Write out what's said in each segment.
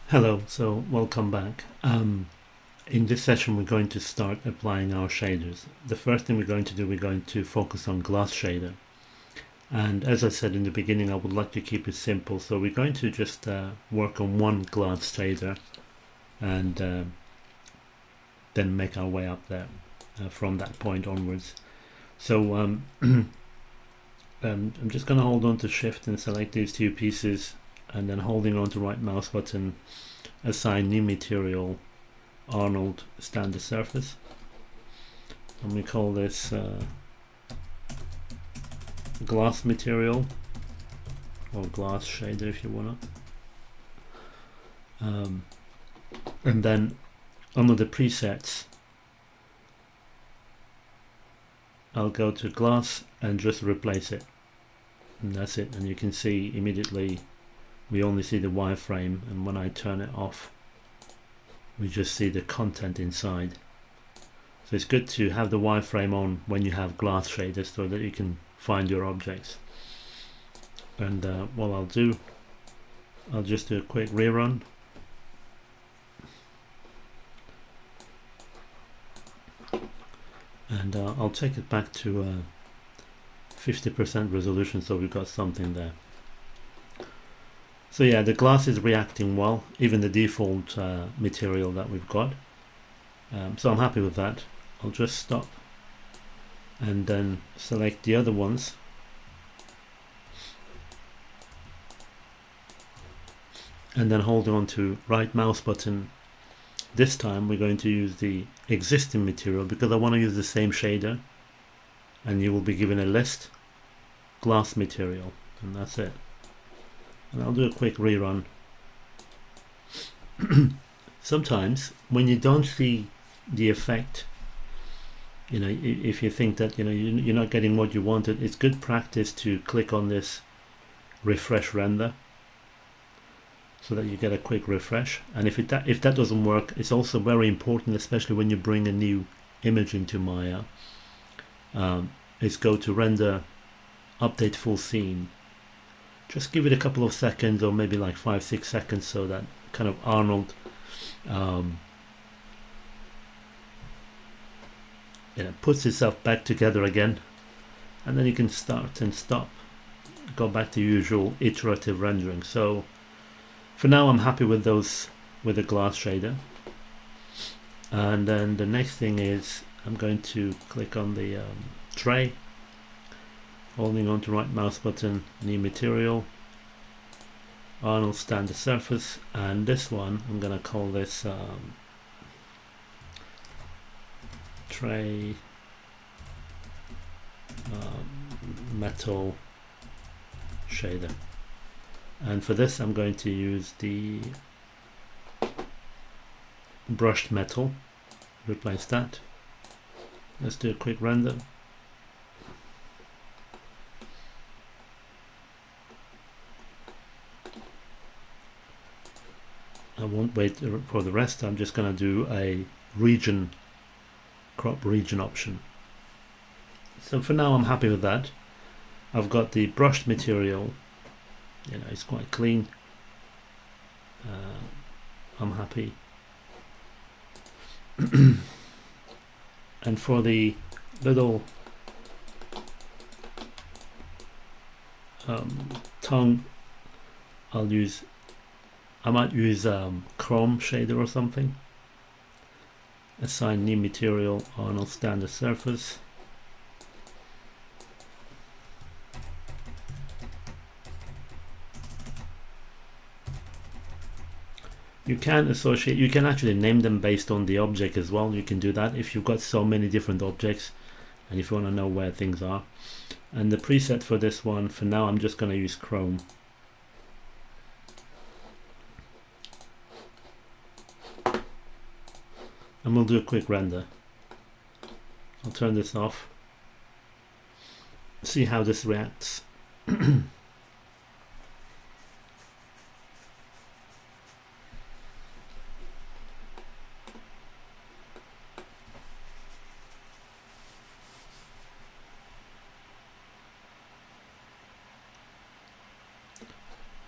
Hello, so welcome back. In this session we're going to start applying our shaders. The first thing we're going to do, we're going to focus on glass shader. And as I said in the beginning, I would like to keep it simple, so we're going to just work on one glass shader and then make our way up there from that point onwards. So I'm just going to hold on to Shift and select these two pieces, and then holding on to right mouse button, assign new material, Arnold standard surface, and we call this glass material or glass shader if you want to. And then under the presets I'll go to glass and just replace it, and that's it. And you can see immediately we only see the wireframe, and when I turn it off we just see the content inside. So it's good to have the wireframe on when you have glass shaders so that you can find your objects. And what I'll do, I'll just do a quick rerun. And I'll take it back to 50% resolution so we've got something there. So yeah, the glass is reacting well, even the default material that we've got. So I'm happy with that. I'll just stop and then select the other ones. And then holding on to right mouse button. This time we're going to use the existing material because I want to use the same shader, and you will be given a list, glass material, and that's it. And I'll do a quick rerun. Sometimes when you don't see the effect, you know, if you think that you're not getting what you wanted, it's good practice to click on this refresh render so that you get a quick refresh. And if that doesn't work, it's also very important, especially when you bring a new image into Maya, is go to render, update full scene. Just give it a couple of seconds, or maybe like 5-6 seconds, so that kind of Arnold puts itself back together again, and then you can start and stop, go back to usual iterative rendering. So for now I'm happy with those, with the glass shader. And then the next thing is I'm going to click on the tray, holding on to right mouse button, new material, Arnold standard surface, and this one I'm going to call this tray metal shader. And for this I'm going to use the brushed metal, replace that. Let's do a quick render. I won't wait for the rest. I'm just going to do a region, crop region option. So for now I'm happy with that. I've got the brushed material, it's quite clean. I'm happy. And for the little tongue, I might use chrome shader or something. Assign new material, Arnold standard surface. You can actually name them based on the object as well. You can do that if you've got so many different objects and if you want to know where things are. And the preset for this one, for now, I'm just going to use chrome. And we'll do a quick render. I'll turn this off. See how this reacts.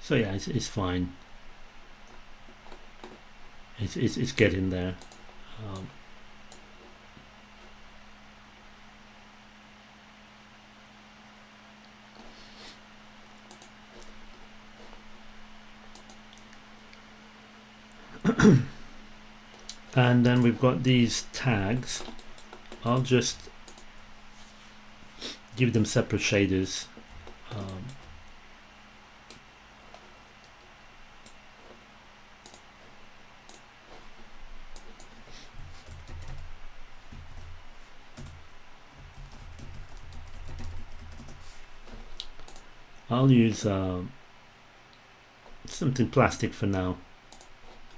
So yeah, it's fine. it's getting there. And then we've got these tags. I'll just give them separate shaders. I'll use something plastic for now,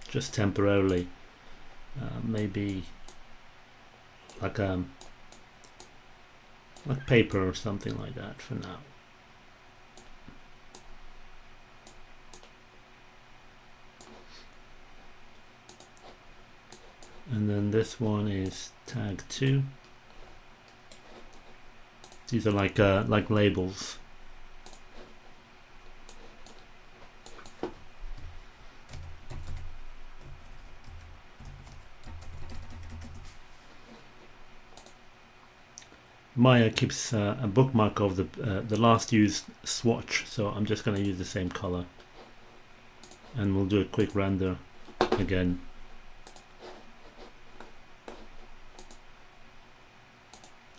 just temporarily. Maybe like paper or something like that for now. And then this one is tag 2. These are like labels. Maya keeps a bookmark of the last used swatch, so I'm just going to use the same color, and we'll do a quick render again.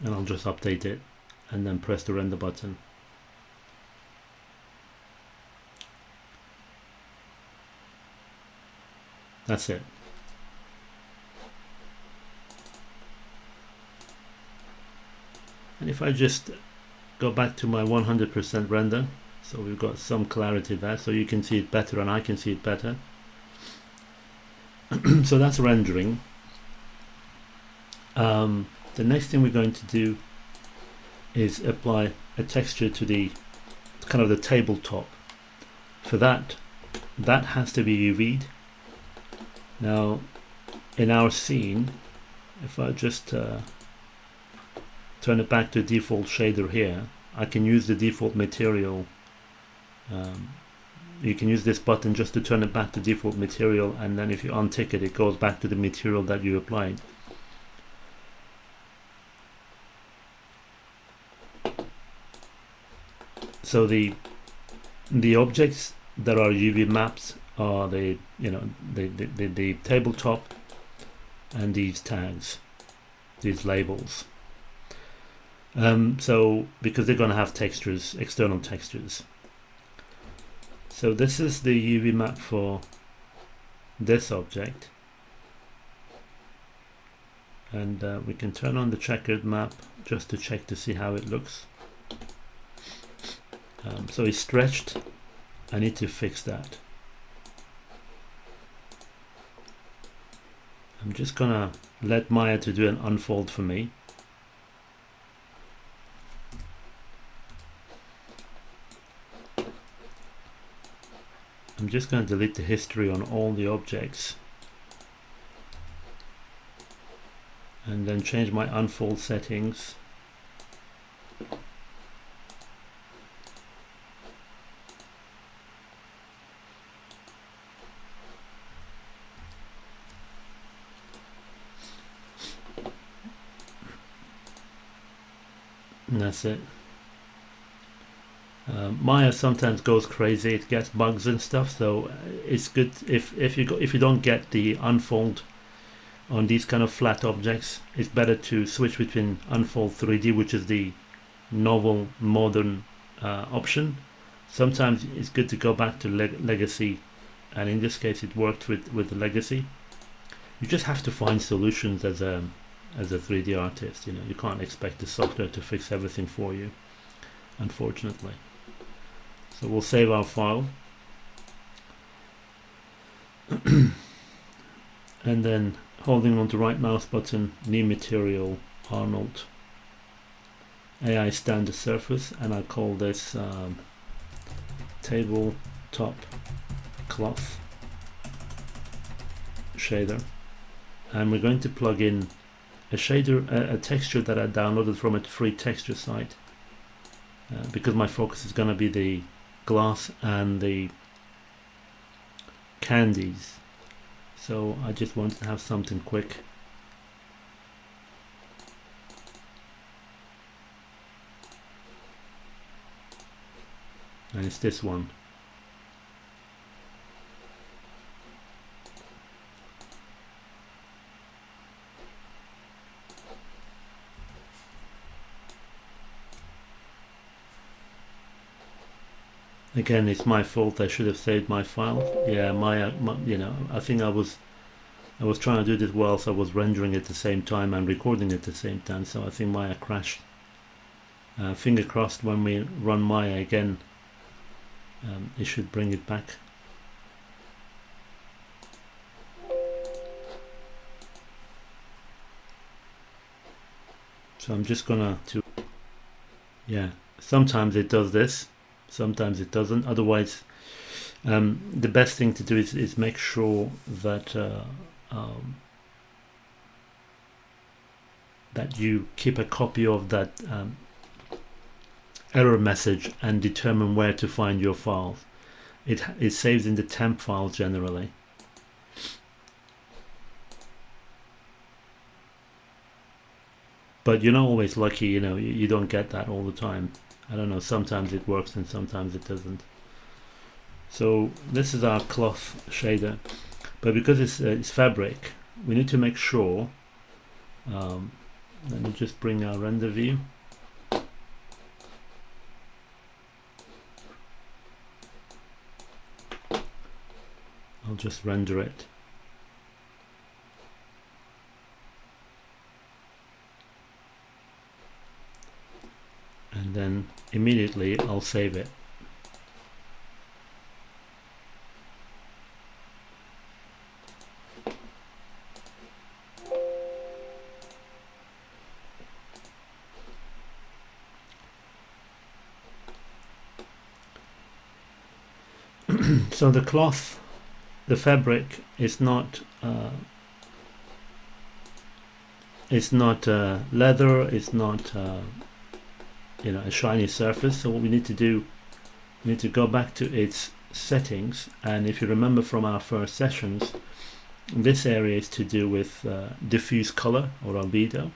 And I'll just update it and then press the render button. That's it. And if I just go back to my 100% render, so we've got some clarity there, so you can see it better and I can see it better. So that's rendering. The next thing we're going to do is apply a texture to the kind of the tabletop. For that has to be UV'd. Now in our scene, if I just turn it back to default shader here, I can use the default material. You can use this button just to turn it back to default material, and then if you untick it, it goes back to the material that you applied. So the objects that are UV maps are the tabletop and these tags, these labels. So because they're going to have textures, external textures. So this is the UV map for this object, and we can turn on the checkered map just to check to see how it looks. So it's stretched. I need to fix that. I'm just gonna let Maya to do an unfold for me. I'm just going to delete the history on all the objects and then change my unfold settings. And that's it. Maya sometimes goes crazy, it gets bugs and stuff, so it's good if you don't get the unfold on these kind of flat objects. It's better to switch between unfold 3D, which is the novel modern option. Sometimes it's good to go back to legacy, and in this case it worked with the legacy. You just have to find solutions as a 3D artist. You know, you can't expect the software to fix everything for you, unfortunately. So we'll save our file and then holding on the right mouse button, new material, Arnold, AI standard surface, and I call this tabletop cloth shader, and we're going to plug in a shader, a texture that I downloaded from a free texture site, because my focus is going to be the glass and the candies. so I just wanted to have something quick. And it's this one. Again, it's my fault. I should have saved my file. Yeah, my you know, I think I was trying to do this whilst I was rendering at the same time and recording at the same time, so I think Maya crashed. Finger crossed when we run Maya again, it should bring it back. So I'm just gonna yeah, sometimes it does this, sometimes it doesn't. Otherwise, the best thing to do is make sure that that you keep a copy of that error message and determine where to find your files. It saves in the temp file generally. But you're not always lucky, you know, you don't get that all the time. I don't know, sometimes it works and sometimes it doesn't. So this is our cloth shader, but because it's fabric, we need to make sure, let me just bring our render view. I'll just render it. And then immediately I'll save it. So the cloth, the fabric is not leather, it's not you know, a shiny surface. So what we need to do, we need to go back to its settings, and if you remember from our first sessions, this area is to do with diffuse color or albedo,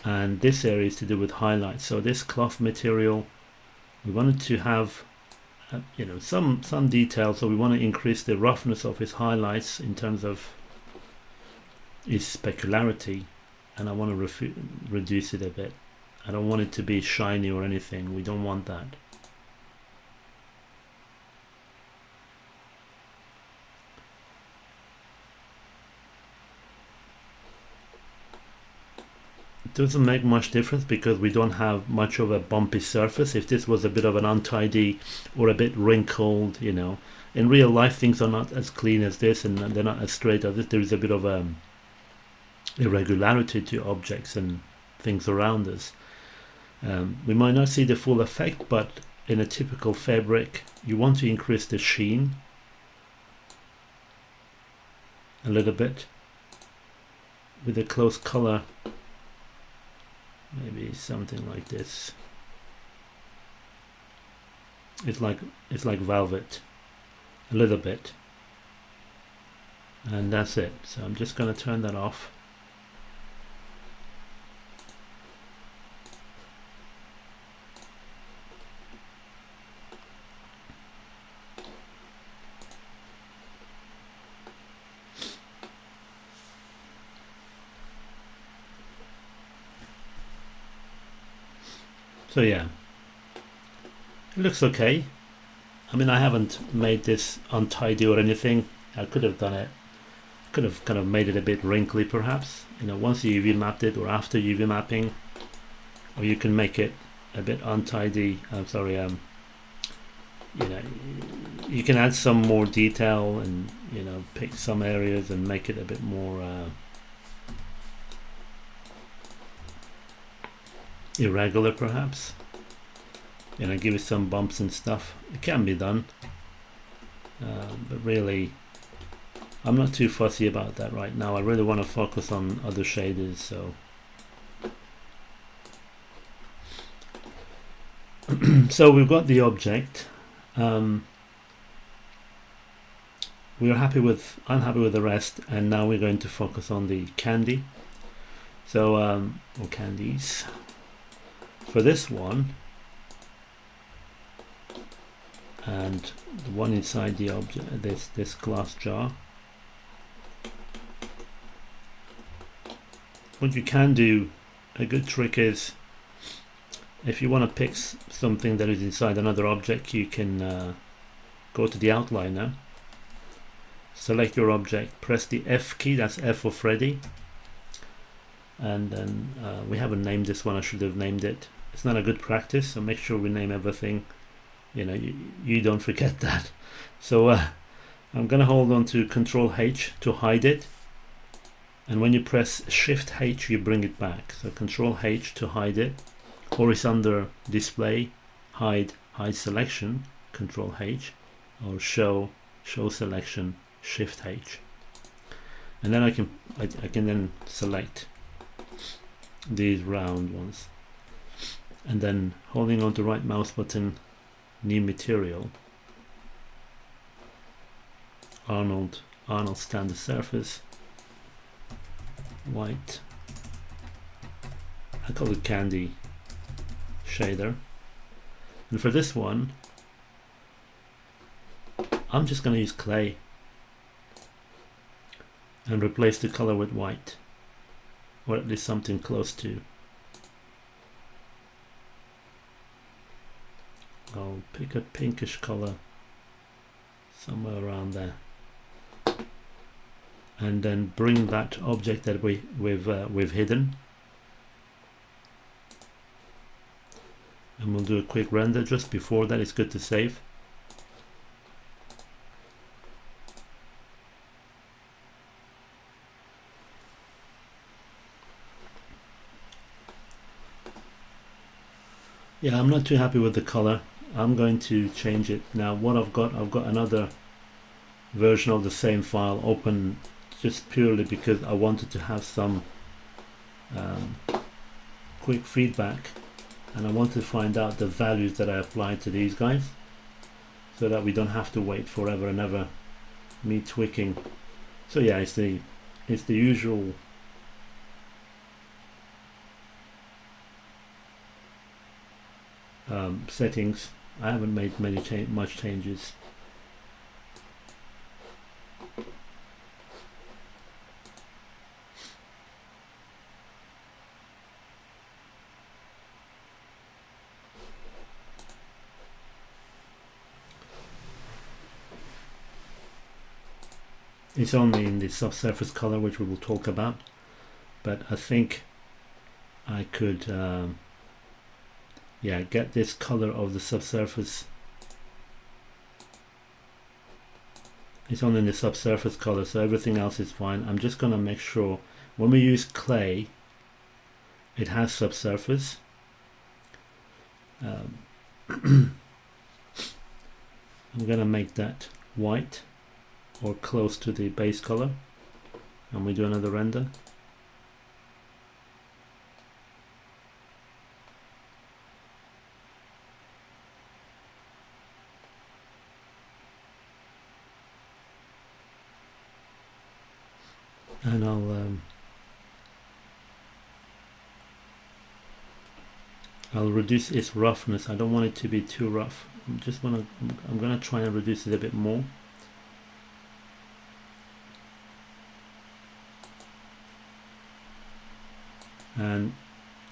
and this area is to do with highlights. So this cloth material, we wanted to have you know, some detail, so we want to increase the roughness of his highlights in terms of his specularity, and I want to reduce it a bit. I don't want it to be shiny or anything. We don't want that. It doesn't make much difference because we don't have much of a bumpy surface. If this was a bit of an untidy or a bit wrinkled, you know, in real life things are not as clean as this and they're not as straight as this. There is a bit of irregularity to objects and things around us. We might not see the full effect, but in a typical fabric you want to increase the sheen a little bit with a close color, maybe something like this. It's like velvet, a little bit, and that's it. So I'm just going to turn that off. So yeah, it looks okay. I mean, I haven't made this untidy or anything. I could have done it, could have kind of made it a bit wrinkly perhaps, you know, once you UV mapped it or after UV mapping, or you can make it a bit untidy. I'm sorry, you know, you can add some more detail and, you know, pick some areas and make it a bit more irregular perhaps, you know, give it some bumps and stuff. It can be done, but really I'm not too fussy about that right now. I really want to focus on other shaders. So so we've got the object. I'm happy with the rest, and now we're going to focus on the candy. So or candies. For this one, and the one inside the object, this glass jar, what you can do, a good trick is, if you want to pick something that is inside another object, you can go to the outline now, select your object, press the F key, that's F for Freddy, and then we haven't named this one. I should have named it. It's not a good practice, so make sure we name everything. You know, you don't forget that. So I'm gonna hold on to Control H to hide it, and when you press Shift H you bring it back. So Control H to hide it, or it's under Display, Hide Selection, Control H, or Show Selection, Shift H, and then I can then select these round ones, and then holding on to right mouse button, New Material, Arnold Standard Surface, White, I call it Candy Shader. And for this one I'm just going to use clay and replace the color with white, or at least something close to. I'll pick a pinkish color somewhere around there, and then bring that object that we've hidden, and we'll do a quick render. Just before that, it's good to save. Yeah, I'm not too happy with the color. I'm going to change it now. What I've got another version of the same file open, just purely because I wanted to have some quick feedback, and I want to find out the values that I applied to these guys, so that we don't have to wait forever and ever, me tweaking. So yeah, it's the usual settings. I haven't made much changes. It's only in the subsurface color, which we will talk about, but I think I could yeah, get this color of the subsurface. It's only in the subsurface color, so everything else is fine. I'm just gonna make sure when we use clay it has subsurface. I'm gonna make that white or close to the base color, and we do another render. And I'll reduce its roughness. I don't want it to be too rough. I'm gonna try and reduce it a bit more. And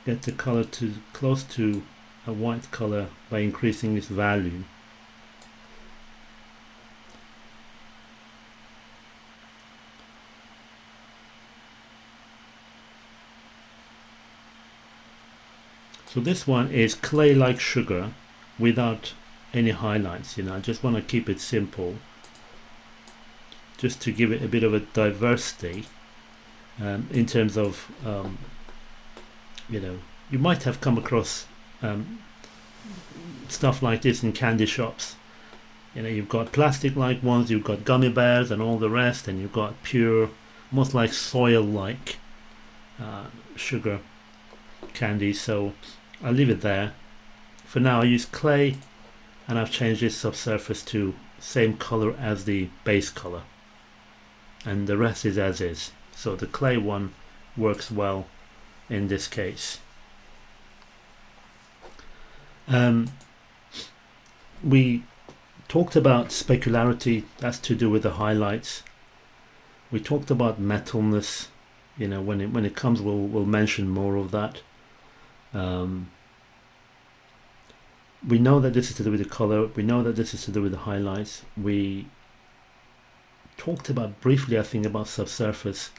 get the color to close to a white color by increasing its value. So this one is clay like sugar without any highlights. You know, I just want to keep it simple, just to give it a bit of a diversity in terms of you know, you might have come across stuff like this in candy shops. You know, you've got plastic like ones, you've got gummy bears and all the rest, and you've got pure, almost like soil like sugar candy. So I'll leave it there for now. I use clay, and I've changed this subsurface to same color as the base color. and the rest is as is. So the clay one works well in this case. We talked about specularity, that's to do with the highlights. We talked about metalness, you know, when it comes we'll mention more of that. We know that this is to do with the color, we know that this is to do with the highlights. We talked about briefly, I think, about subsurface,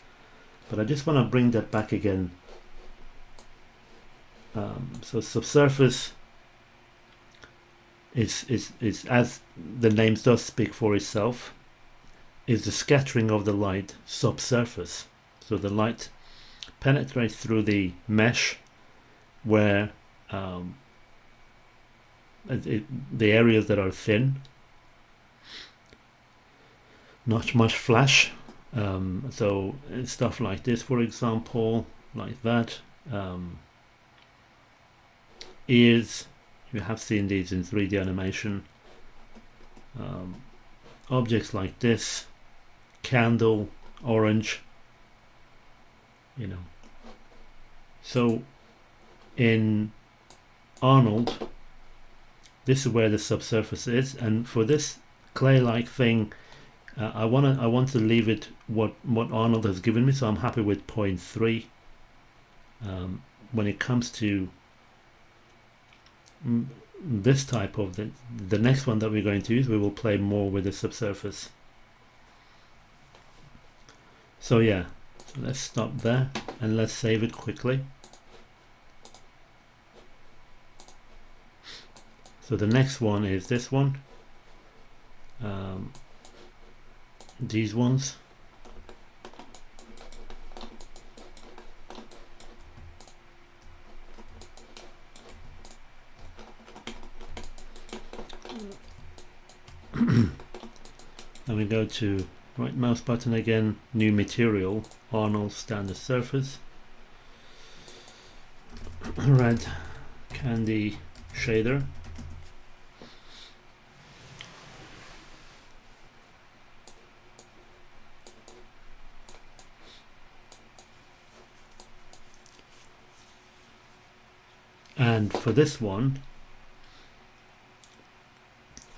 but I just want to bring that back again. So subsurface is, as the name does speak for itself, is the scattering of the light subsurface. So the light penetrates through the mesh where the areas that are thin, not much flash. So stuff like this, for example, like that. Ears, you have seen these in 3D animation. Objects like this, candle, orange, you know. So in Arnold, this is where the subsurface is, and for this clay-like thing, I want to leave it what Arnold has given me, so I'm happy with 0.3. When it comes to this type of the next one that we're going to use, we will play more with the subsurface. So yeah, so let's stop there and let's save it quickly. So the next one is this one, these ones. And we go to right mouse button again, new material, Arnold standard surface, red candy shader. And for this one,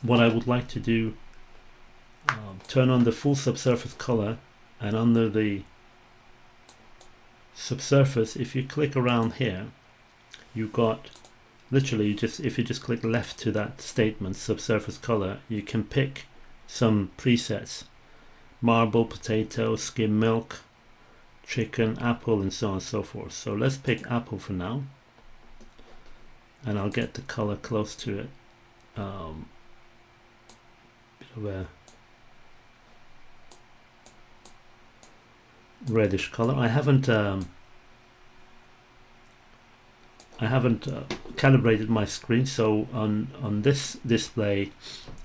what I would like to do, turn on the full subsurface color, and under the subsurface, if you click around here, you've got literally if you just click left to that statement, subsurface color, you can pick some presets: marble, potato, skim milk, chicken, apple, and so on and so forth. So let's pick apple for now, and I'll get the color close to it. Bit of a reddish color. I haven't calibrated my screen, so on this display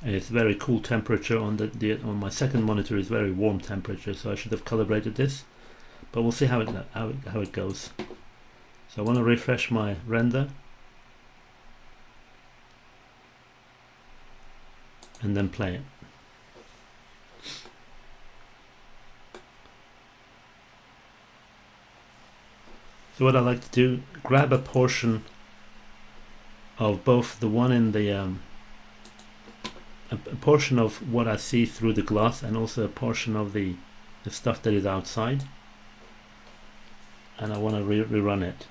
it's very cool temperature, on on my second monitor is very warm temperature, so I should have calibrated this, but we'll see how it goes. So I want to refresh my render and then play it. So what I like to do, grab a portion of both the one in the a portion of what I see through the glass, and also a portion of the stuff that is outside, and I want to rerun it.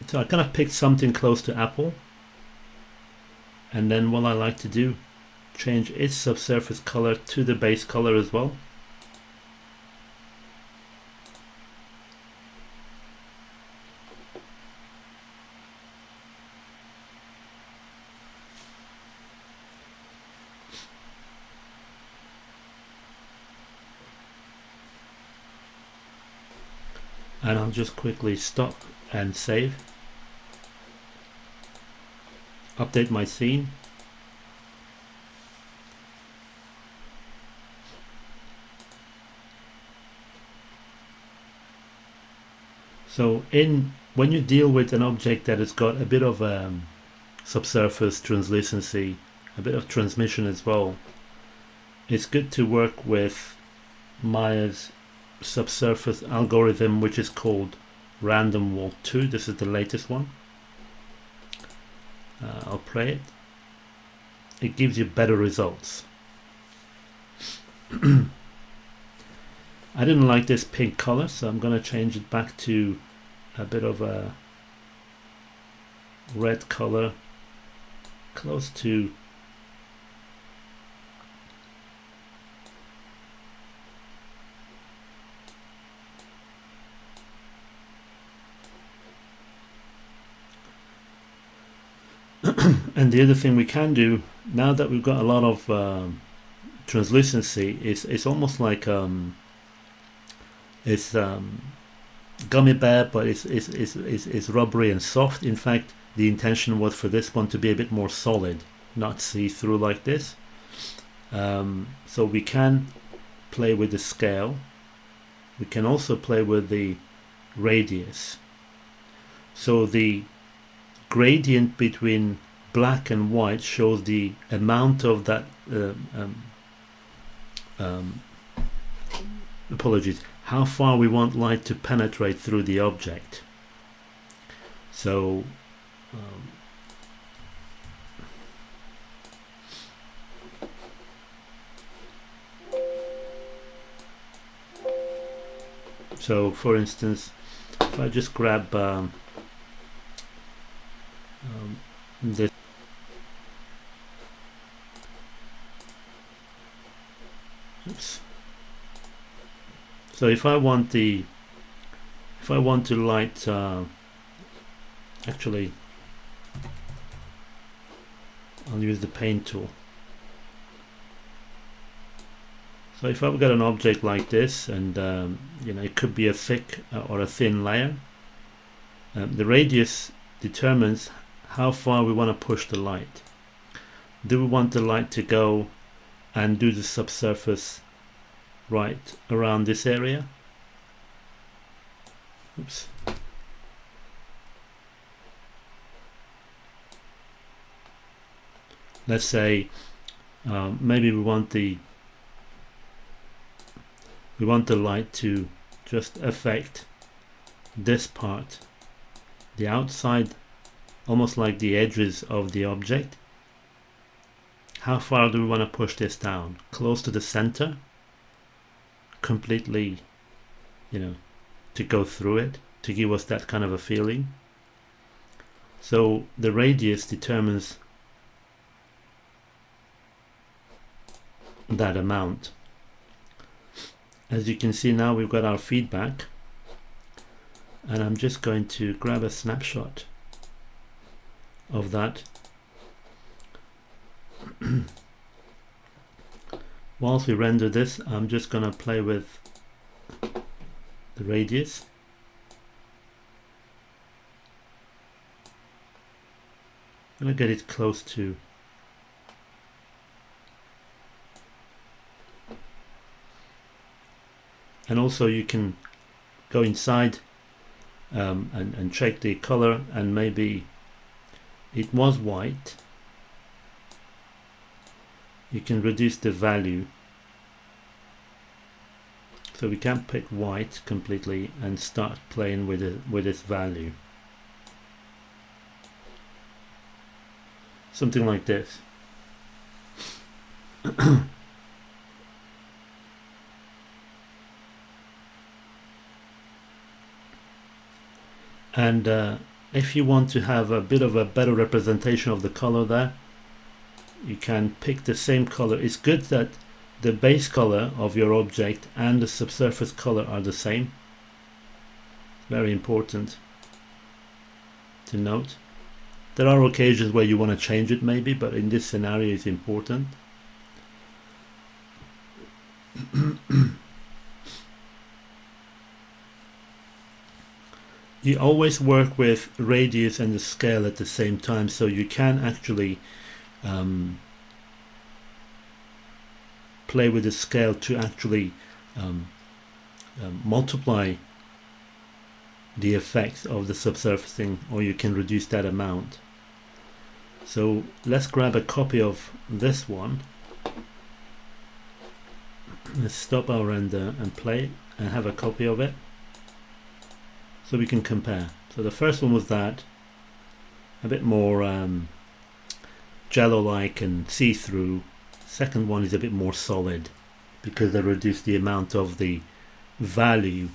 So I kind of picked something close to apple, and then what I like to do, change its subsurface color to the base color as well. And I'll just quickly stop and save. Update my scene. So when you deal with an object that has got a bit of subsurface translucency, a bit of transmission as well, it's good to work with Maya's subsurface algorithm, which is called Random Walk 2. This is the latest one. I'll play it. It gives you better results. I didn't like this pink color, so I'm going to change it back to a bit of a red color, close to and the other thing we can do, now that we've got a lot of translucency, it's almost like it's gummy bear, but it's rubbery and soft. In fact, the intention was for this one to be a bit more solid, not see-through like this. So we can play with the scale. We can also play with the radius. So the gradient between black and white shows the amount of that apologies, how far we want light to penetrate through the object. So for instance, if I just grab this, oops. So if I want to light, actually I'll use the paint tool. So if I've got an object like this, and you know, it could be a thick or a thin layer, the radius determines how far we want to push the light. Do we want the light to go and do the subsurface right around this area? Oops. Let's say maybe we want the light to just affect this part, the outside, almost like the edges of the object. How far do we want to push this down? Close to the center, completely, you know, to go through it, to give us that kind of a feeling. So the radius determines that amount. As you can see now, we've got our feedback, and I'm just going to grab a snapshot of that. Whilst we render this, I'm just going to play with the radius. I'm going to get it close to and also you can go inside and check the color, and maybe it was white. You can reduce the value, so we can pick white completely and start playing with it, with its value, something like this. And if you want to have a bit of a better representation of the color there, you can pick the same color. It's good that the base color of your object and the subsurface color are the same. Very important to note. There are occasions where you want to change it maybe, but in this scenario it's important. You always work with radius and the scale at the same time, so you can actually play with the scale to actually multiply the effects of the subsurfacing, or you can reduce that amount. So let's grab a copy of this one. Let's stop our render and play and have a copy of it so we can compare. So the first one was that, a bit more jello-like and see-through. Second one is a bit more solid because they reduced the amount of the value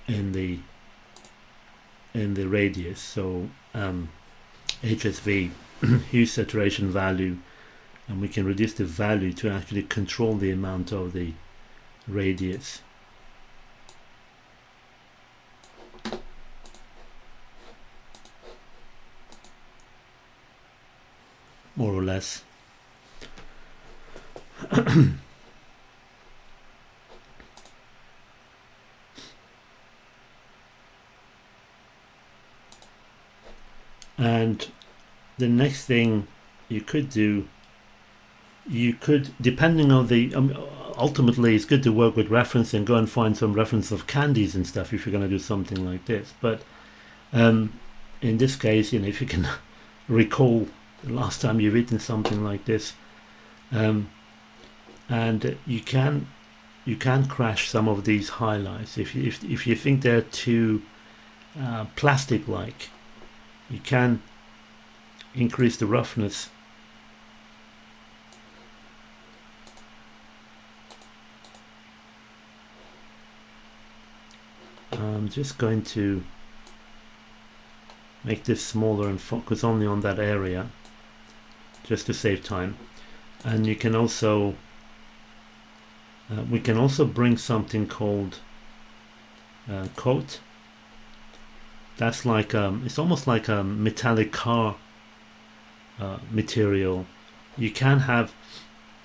in the radius. So HSV, hue saturation value, and we can reduce the value to actually control the amount of the radius. More or less. And the next thing you could do, you could, depending on the ultimately it's good to work with reference and go and find some reference of candies and stuff if you're going to do something like this. But in this case, you know, if you can recall the last time you've eaten something like this, and you can crash some of these highlights if you think they're too plastic-like. You can increase the roughness. I'm just going to make this smaller and focus only on that area just to save time. And you can also we can also bring something called coat. That's like it's almost like a metallic car material. You can have,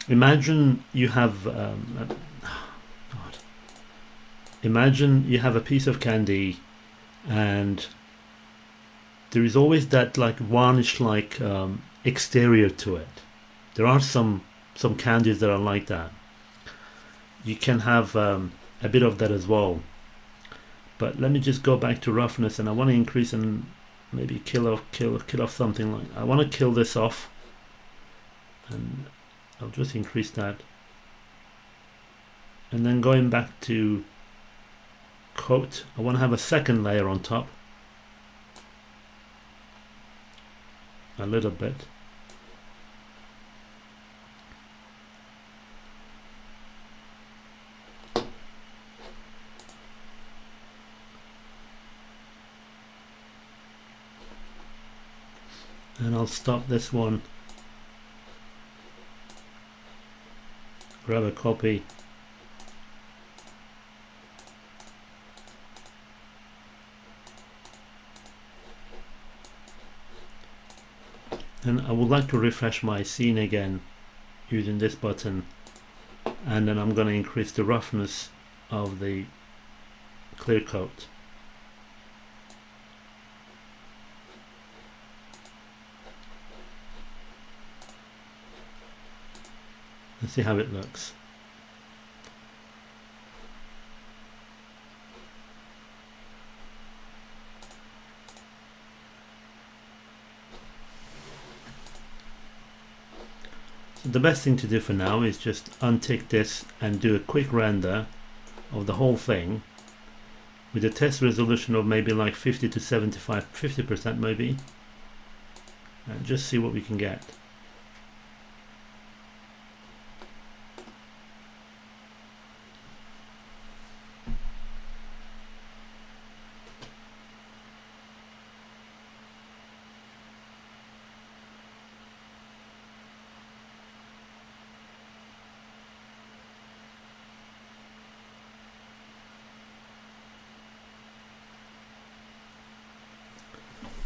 imagine you have imagine you have a piece of candy and there is always that like varnish like exterior to it. There are some candies that are like that. You can have a bit of that as well. But let me just go back to roughness, and I want to increase and maybe kill off something like, I want to kill this off, and I'll just increase that. And then going back to coat, I want to have a second layer on top, a little bit. And I'll stop this one, grab a copy, and I would like to refresh my scene again using this button, and then I'm going to increase the roughness of the clear coat. Let's see how it looks. So the best thing to do for now is just untick this and do a quick render of the whole thing with a test resolution of maybe like 50 to 75, 50% maybe, and just see what we can get.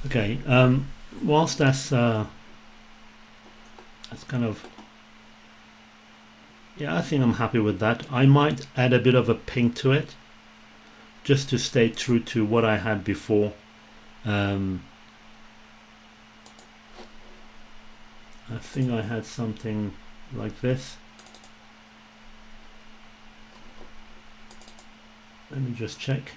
Okay, whilst that's kind of, yeah, I think I'm happy with that. I might add a bit of a pink to it just to stay true to what I had before. I think I had something like this. Let me just check.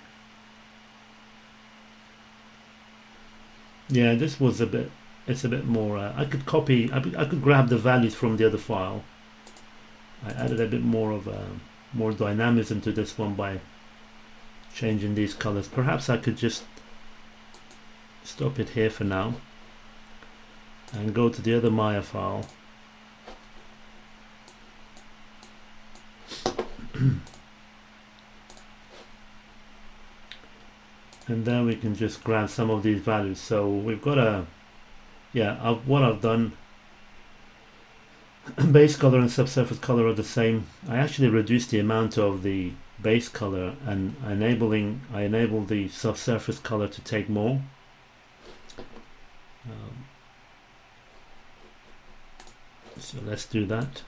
Yeah, this was a bit, it's a bit more, I could copy, I could grab the values from the other file. I added a bit more of more dynamism to this one by changing these colors. Perhaps I could just stop it here for now and go to the other Maya file. And then we can just grab some of these values. So we've got a, yeah, what I've done, base color and subsurface color are the same. I actually reduced the amount of the base color and I enable the subsurface color to take more. So let's do that.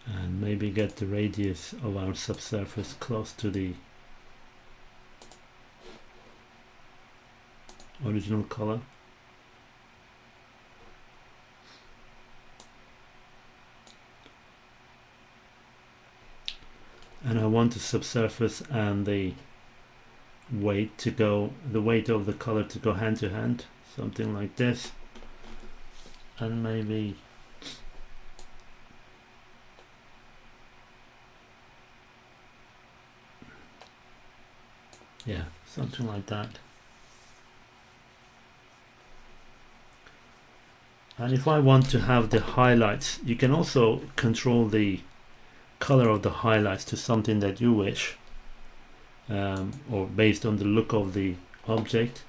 And maybe get the radius of our subsurface close to the original color. And I want the subsurface and the weight to go, the weight of the color to go hand to hand, something like this. And maybe yeah, something like that. And if I want to have the highlights, you can also control the color of the highlights to something that you wish, or based on the look of the object.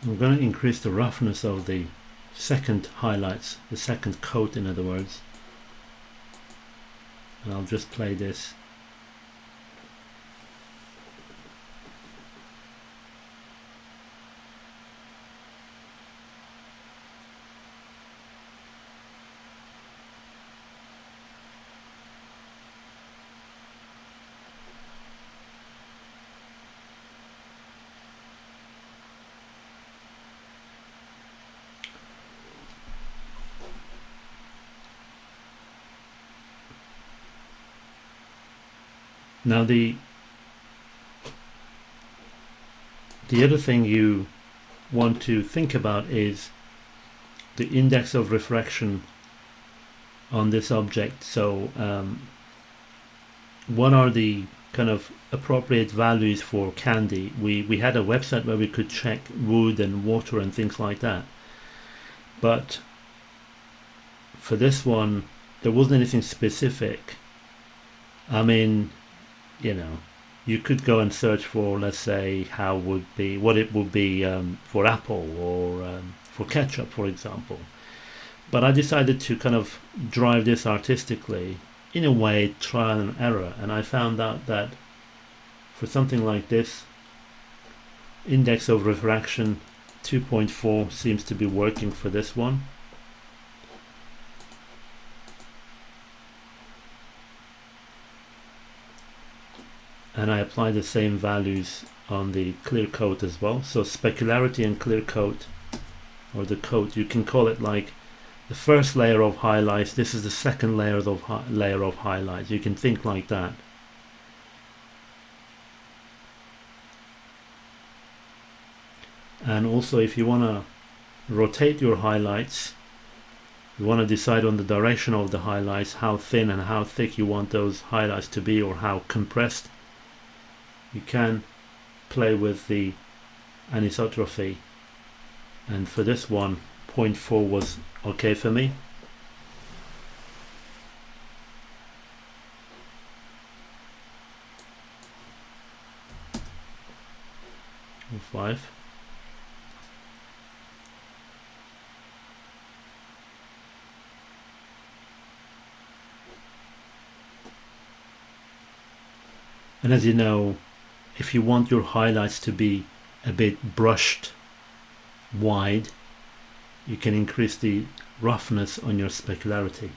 I'm going to increase the roughness of the second highlights, the second coat in other words. And I'll just play this. Now the other thing you want to think about is the index of refraction on this object. So what are the kind of appropriate values for candy? We had a website where we could check wood and water and things like that, but for this one there wasn't anything specific. I mean, you know, you could go and search for, let's say, what it would be for apple or for ketchup, for example. But I decided to kind of drive this artistically, in a way, trial and error, and I found out that for something like this, index of refraction 2.4 seems to be working for this one. And I apply the same values on the clear coat as well. So specularity and clear coat, or the coat, you can call it like the first layer of highlights, this is the second layer of highlights. You can think like that. And also, if you want to rotate your highlights. You want to decide on the direction of the highlights, how thin and how thick you want those highlights to be, or how compressed. You can play with the anisotropy, and for this one 0.4 was okay for me. Or 5. And as you know, if you want your highlights to be a bit brushed wide, you can increase the roughness on your specularity.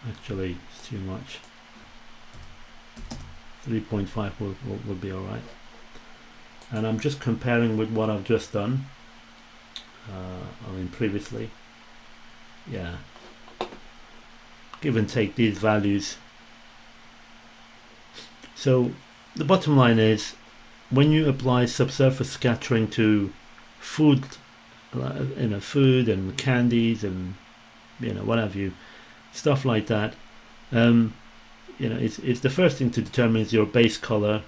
Actually, it's too much. 3.5 would be alright. And I'm just comparing with what I've just done. I mean previously, yeah, give and take these values. So the bottom line is, when you apply subsurface scattering to food, food and candies and what have you, stuff like that, it's the first thing to determine is your base color,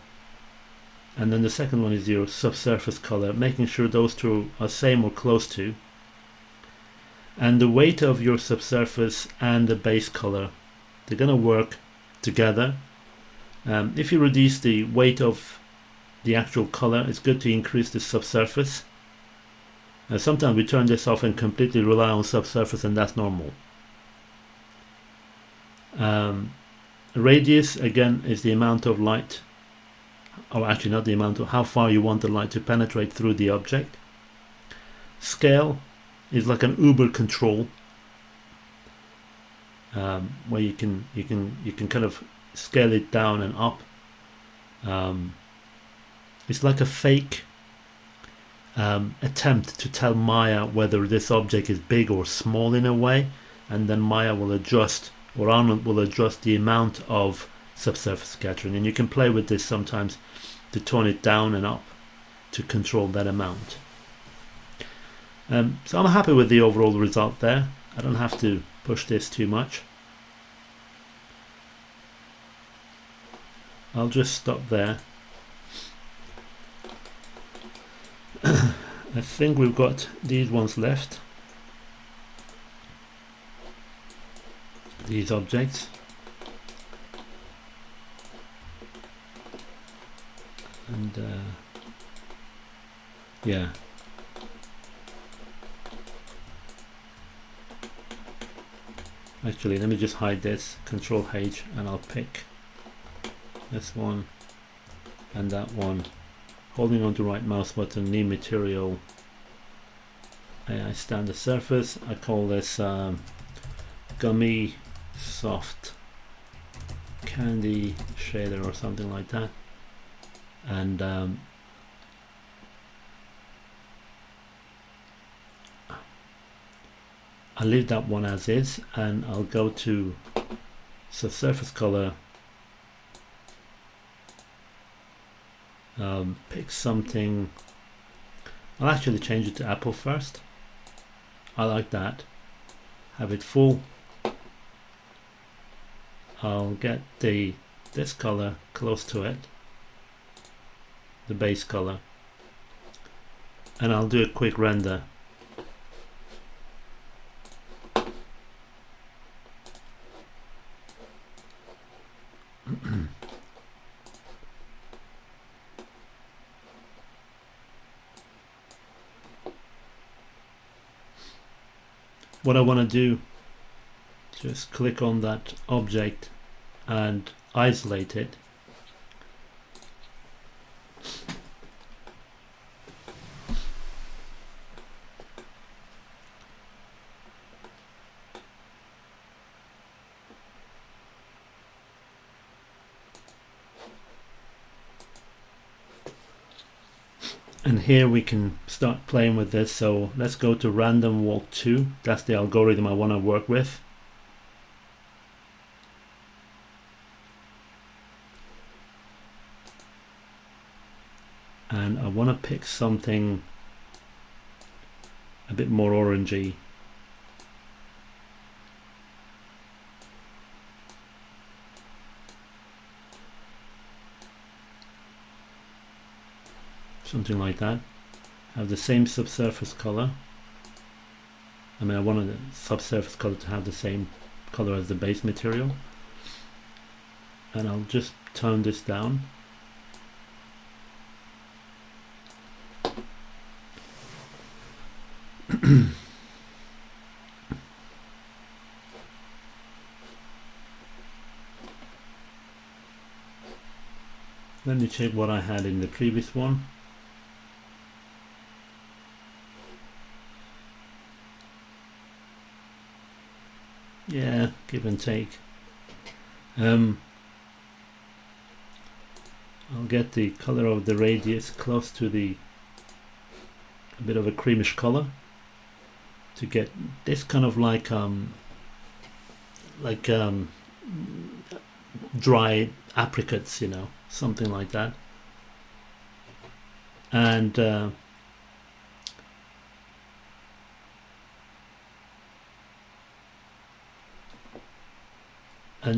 and then the second one is your subsurface color, making sure those two are same or close to. And the weight of your subsurface and the base color, they're going to work together. If you reduce the weight of the actual color, it's good to increase the subsurface. Sometimes we turn this off and completely rely on subsurface, and that's normal. Radius, again, is the amount of light, or actually not the amount of, how far you want the light to penetrate through the object. Scale is like an Uber control, where you can kind of scale it down and up. It's like a fake attempt to tell Maya whether this object is big or small in a way, and then Maya will adjust, or Arnold will adjust the amount of subsurface scattering, and you can play with this sometimes to tone it down and up to control that amount. So I'm happy with the overall result there. I don't have to push this too much. I'll just stop there. I think we've got these ones left, these objects. And yeah, actually let me just hide this, Control H, and I'll pick this one and that one, holding on to right mouse button, new material, AI standard surface. I call this gummy soft candy shader or something like that. And I'll leave that one as is, and I'll go to subsurface color, pick something. I'll actually change it to apple first. I like that. Have it full. I'll get this color close to it, the base color, and I'll do a quick render. What I want to do, just click on that object and isolate it. And here we can start playing with this. So let's go to random walk 2. That's the algorithm I want to work with. and I want to pick something a bit more orangey. Something like that. Have the same subsurface color. I mean, I wanted the subsurface color to have the same color as the base material. And I'll just tone this down. Let me check what I had in the previous one. Yeah, give and take. I'll get the color of the radius close to a bit of a creamish color to get this kind of like dry apricots, you know, something like that. And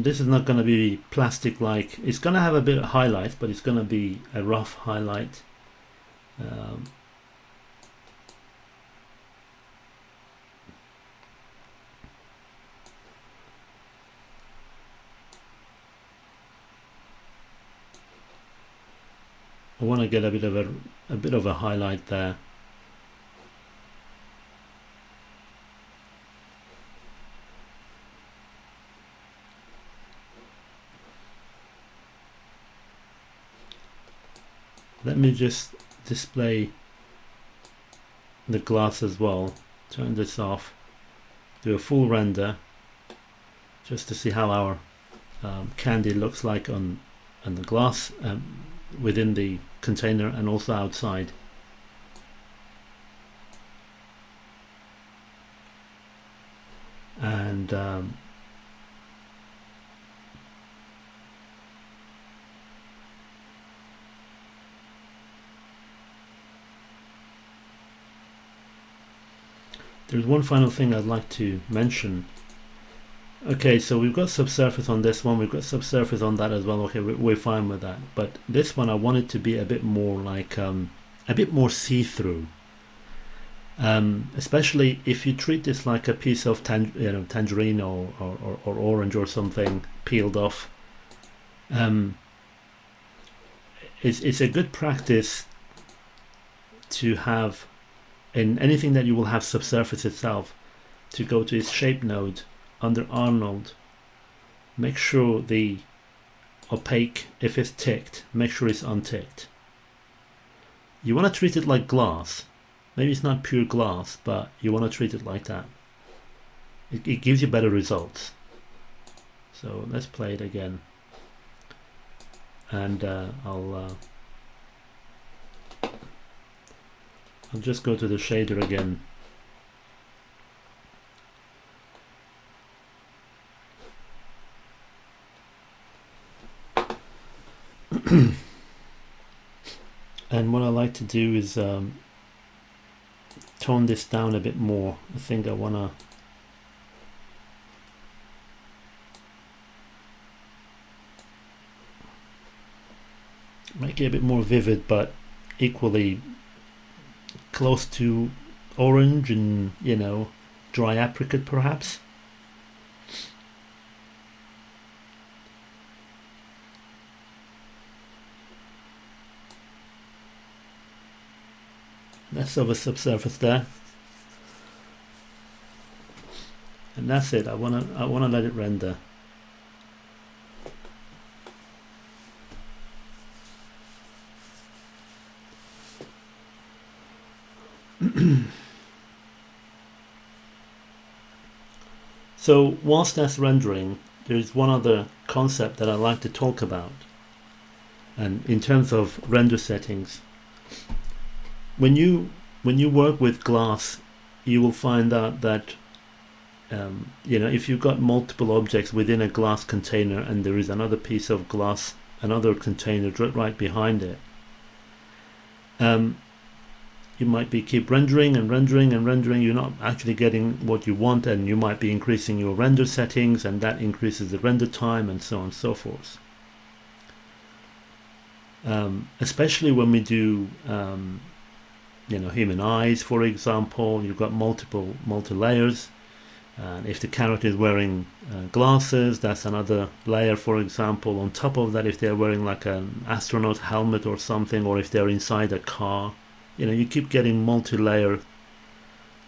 this is not going to be plastic like, it's going to have a bit of highlight, but it's going to be a rough highlight. I want to get a bit of a highlight there. Let me just display the glass as well. Turn this off. Do a full render just to see how our candy looks like on the glass within the container and also outside. And there's one final thing I'd like to mention. Okay, so we've got subsurface on this one, we've got subsurface on that as well. Okay, we're fine with that. But this one I want it to be a bit more like a bit more see-through. Especially if you treat this like a piece of tangerine or orange or something peeled off. It's a good practice to have in anything that you will have subsurface itself, to go to its shape node under Arnold, make sure the opaque, if it's ticked, make sure it's unticked. You want to treat it like glass. Maybe it's not pure glass, but you want to treat it like that. It gives you better results. So let's play it again. And I'll just go to the shader again. And what I like to do is tone this down a bit more. I think I want to make it a bit more vivid, but equally close to orange and, you know, dry apricot perhaps. Less of a subsurface there, and that's it. I wanna let it render. So whilst that's rendering, there's one other concept that I like to talk about, and in terms of render settings, when you work with glass, you will find out that you know, if you've got multiple objects within a glass container and there is another piece of glass, another container right behind it, you might be keep rendering and rendering and rendering. You're not actually getting what you want, and you might be increasing your render settings, and that increases the render time, and so on and so forth. Especially when we do human eyes, for example, you've got multi layers, and if the character is wearing glasses, that's another layer, for example. On top of that, if they're wearing like an astronaut helmet or something, or if they're inside a car, you keep getting multi-layer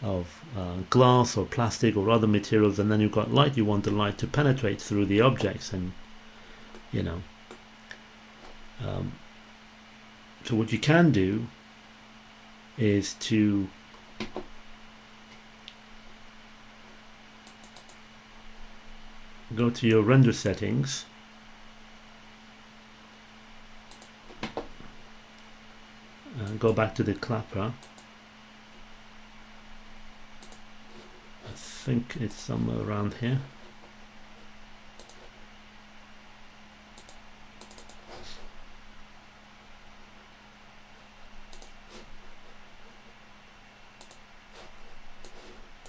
of glass or plastic or other materials, and then you've got light. You want the light to penetrate through the objects, and so what you can do is to go to your render settings, and go back to the clapper. I think it's somewhere around here.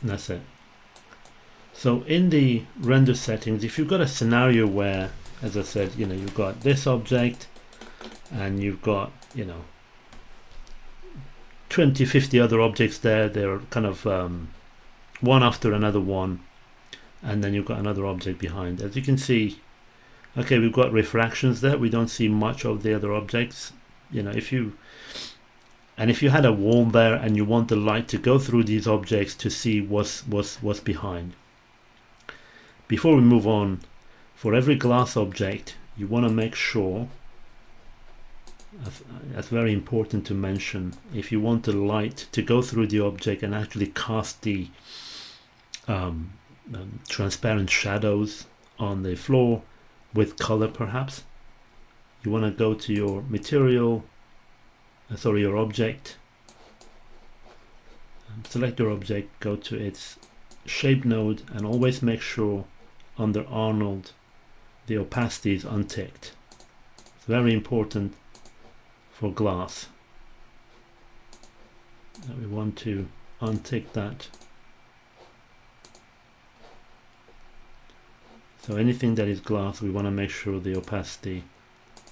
And that's it. So in the render settings, if you've got a scenario where, as I said, you've got this object and you've got 20, 50 other objects there, they're kind of one after another one, and then you've got another object behind. As you can see, okay, we've got refractions there. We don't see much of the other objects. If you had a wall there and you want the light to go through these objects to see what's behind. Before we move on, for every glass object, you want to make sure, that's very important to mention, if you want the light to go through the object and actually cast the transparent shadows on the floor with color perhaps, you want to go to your material, your object, select your object, go to its shape node, and always make sure under Arnold the opacity is unticked. It's very important for glass that we want to untick that. So anything that is glass, we want to make sure the opacity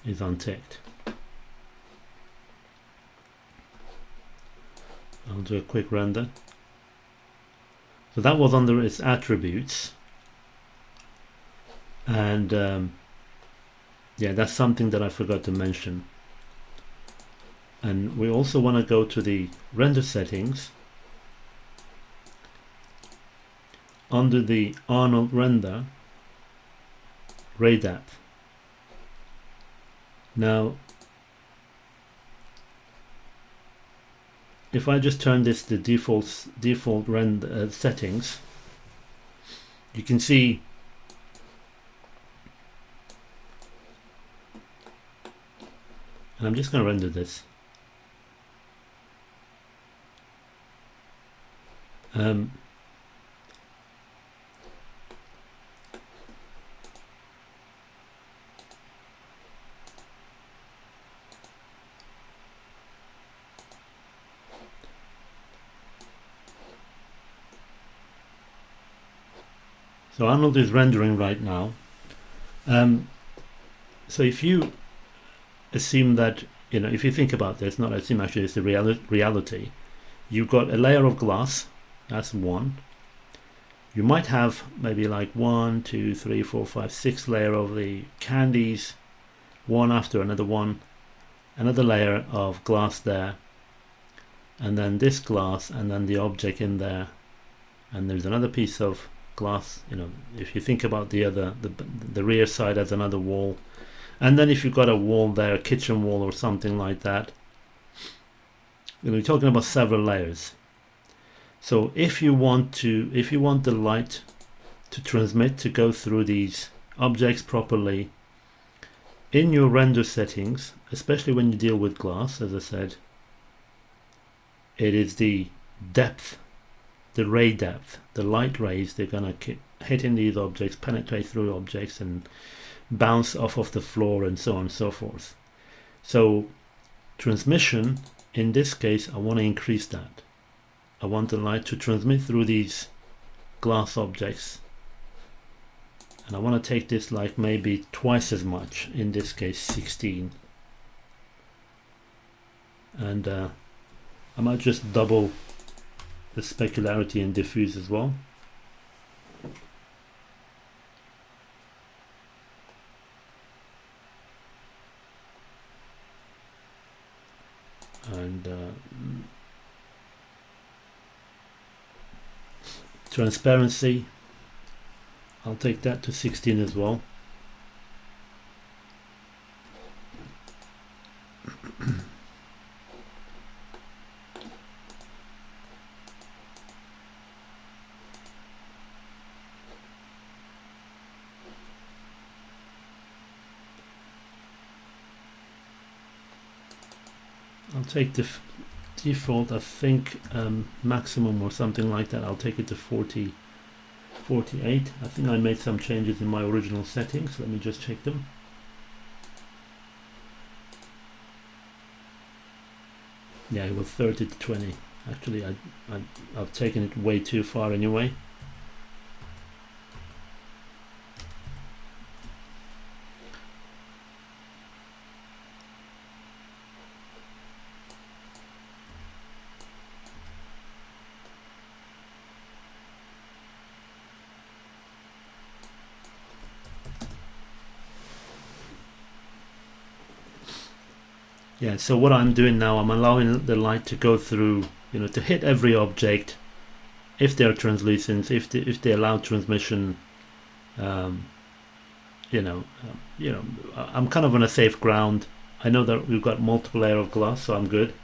is unticked. I'll do a quick render. So that was under its attributes, and yeah, that's something that I forgot to mention. And we also want to go to the render settings. Under the Arnold render, ray depth. Now if I just turn this to default render settings, you can see and I'm just going to render this. So Arnold is rendering right now. So if you assume that, if you think about this, not assume, actually it's the reality, you've got a layer of glass, that's one. You might have maybe like 1, 2, 3, 4, 5, 6 layer of the candies, one after another one, another layer of glass there, and then this glass, and then the object in there, and there's another piece of glass. If you think about the rear side as another wall, and then if you've got a wall there, a kitchen wall or something like that, we're talking about several layers. So if you want the light to transmit, to go through these objects properly, in your render settings, especially when you deal with glass, as I said, it is the depth, the ray depth, the light rays, they're going to keep hitting these objects, penetrate through objects and bounce off of the floor and so on and so forth. So transmission in this case I want to increase that. I want the light to transmit through these glass objects, and I want to take this like maybe twice as much, in this case 16, and I might just double the specularity and diffuse as well. And transparency, I'll take that to 16 as well. I'll take the default, I think maximum or something like that. I'll take it to 40, 48. I think I made some changes in my original settings. Let me just check them. Yeah, it was 30 to 20. Actually, I've taken it way too far anyway. Yeah, so what I'm doing now, I'm allowing the light to go through, to hit every object, if they're translucent, if they allow transmission. I'm kind of on a safe ground. I know that we've got multiple layer of glass, so I'm good.